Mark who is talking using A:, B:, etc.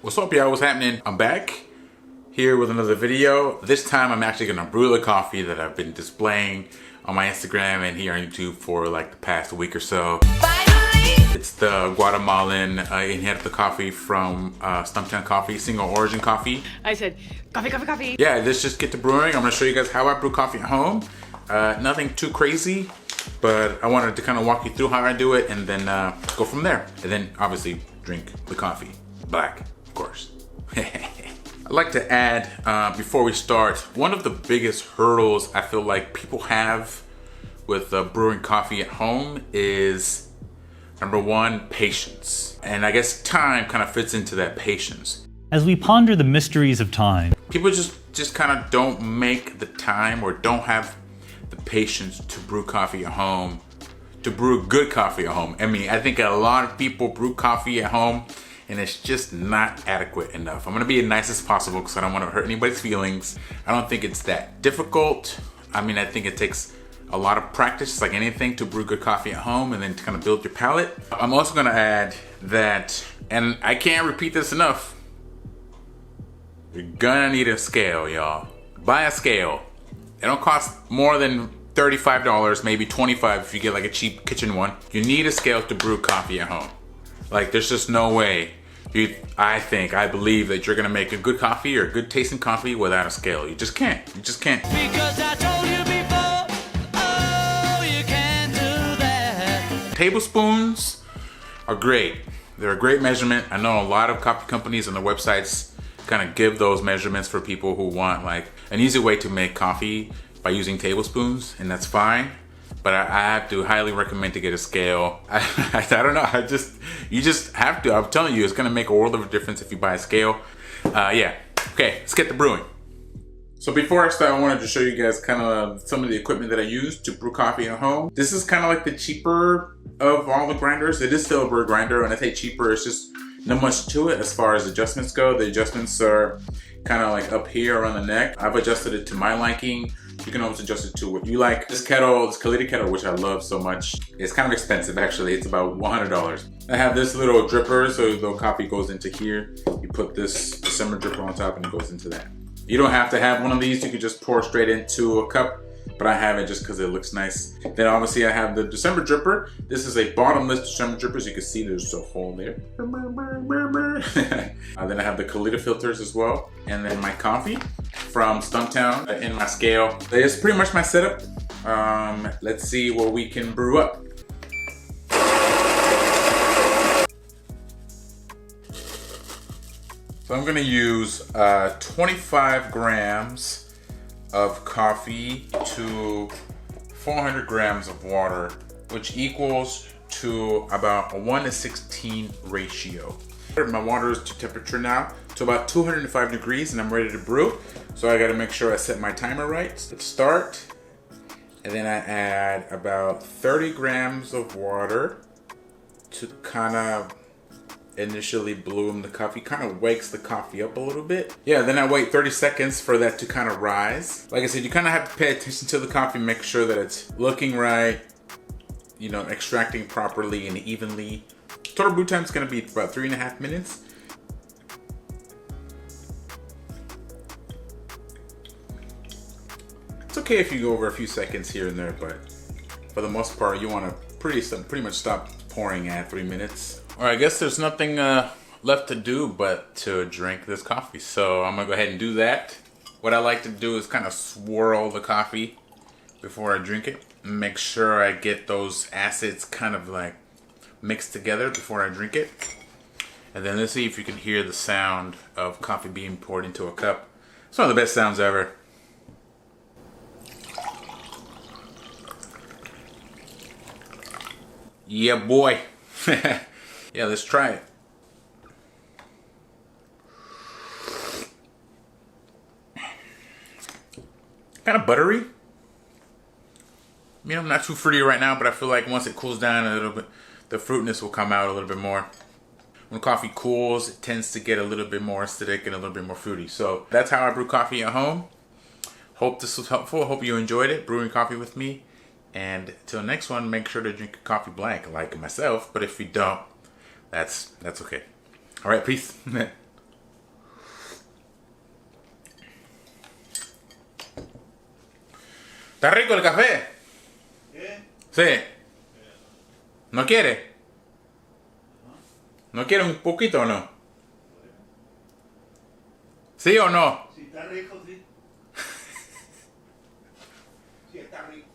A: What's up, y'all? What's happening? I'm back here with another video. This time I'm actually gonna brew the coffee that I've been displaying on my Instagram and here on YouTube for like the past week or so. Finally! It's the Guatemalan inherit the coffee from Stumptown Coffee, single origin coffee.
B: I said, coffee, coffee, coffee.
A: Yeah, let's just get to brewing. I'm gonna show you guys how I brew coffee at home. Nothing too crazy, but I wanted to kind of walk you through how I do it and then go from there. And then obviously drink the coffee, black. Of course. I'd like to add, before we start, one of the biggest hurdles I feel like people have with brewing coffee at home is, number one, patience. And I guess time kind of fits into that patience.
C: As we ponder the mysteries of time,
A: people just kind of don't make the time or don't have the patience to brew coffee at home, to brew good coffee at home. I mean, I think a lot of people brew coffee at home and it's just not adequate enough. I'm gonna be as nice as possible because I don't want to hurt anybody's feelings. I don't think it's that difficult. I mean, I think it takes a lot of practice, like anything, to brew good coffee at home and then to kind of build your palate. I'm also gonna add that, and I can't repeat this enough, you're gonna need a scale, y'all. Buy a scale. It don't cost more than $35, maybe $25 if you get like a cheap kitchen one. You need a scale to brew coffee at home. Like, there's just no way, I believe that you're gonna make a good coffee or good tasting coffee without a scale. You just can't. You just can't.
D: Because I told you before, oh, you can't do that.
A: Tablespoons are great. They're a great measurement. I know a lot of coffee companies and their websites kind of give those measurements for people who want like an easy way to make coffee by using tablespoons, and that's fine. But I have to highly recommend to get a scale. I don't know, you just have to. I'm telling you, it's gonna make a world of a difference if you buy a scale. Yeah, okay, let's get to brewing. So before I start, I wanted to show you guys kind of some of the equipment that I use to brew coffee at home. This is kind of like the cheaper of all the grinders. It is still a brew grinder, and I say cheaper, it's just not much to it as far as adjustments go. The adjustments are kind of like up here around the neck. I've adjusted it to my liking. You can always adjust it to what you like. This kettle, this Kalita kettle, which I love so much, it's kind of expensive actually. It's about $100. I have this little dripper, so the coffee goes into here. You put this December dripper on top and it goes into that. You don't have to have one of these. You can just pour straight into a cup, but I have it just because it looks nice. Then obviously I have the December dripper. This is a bottomless December dripper. As you can see, there's a hole there. Then I have the Kalita filters as well. And then my coffee from Stumptown in my scale. It's pretty much my setup. Let's see what we can brew up. So I'm gonna use 25 grams of coffee to 400 grams of water, which equals to about a 1:16 ratio. My water is to temperature now, to about 205 degrees, and I'm ready to brew. So I gotta make sure I set my timer right. Let's start. And then I add about 30 grams of water to kind of initially bloom the coffee, kind of wakes the coffee up a little bit. Yeah, then I wait 30 seconds for that to kind of rise. Like I said, you kind of have to pay attention to the coffee, make sure that it's looking right, you know, extracting properly and evenly. Total brew time is gonna be about 3.5 minutes. It's okay if you go over a few seconds here and there, but for the most part, you wanna pretty much stop pouring at 3 minutes. All right, I guess there's nothing left to do but to drink this coffee. So I'm gonna go ahead and do that. What I like to do is kind of swirl the coffee before I drink it. Make sure I get those acids kind of like mixed together before I drink it. And then let's see if you can hear the sound of coffee being poured into a cup. It's one of the best sounds ever. Yeah, boy. Yeah, let's try it. Kind of buttery. I mean, I'm not too fruity right now, but I feel like once it cools down a little bit, the fruitiness will come out a little bit more. When coffee cools, it tends to get a little bit more acidic and a little bit more fruity. So that's how I brew coffee at home. Hope this was helpful. Hope you enjoyed it, brewing coffee with me. And till next one, make sure to drink your coffee black like myself. But if you don't, that's okay. All right, peace. ¿Está rico el café?
E: ¿Eh?
A: Sí. ¿No quiere? ¿No quiere un poquito o no? ¿Sí o no?
E: Si está rico, sí. Si está rico.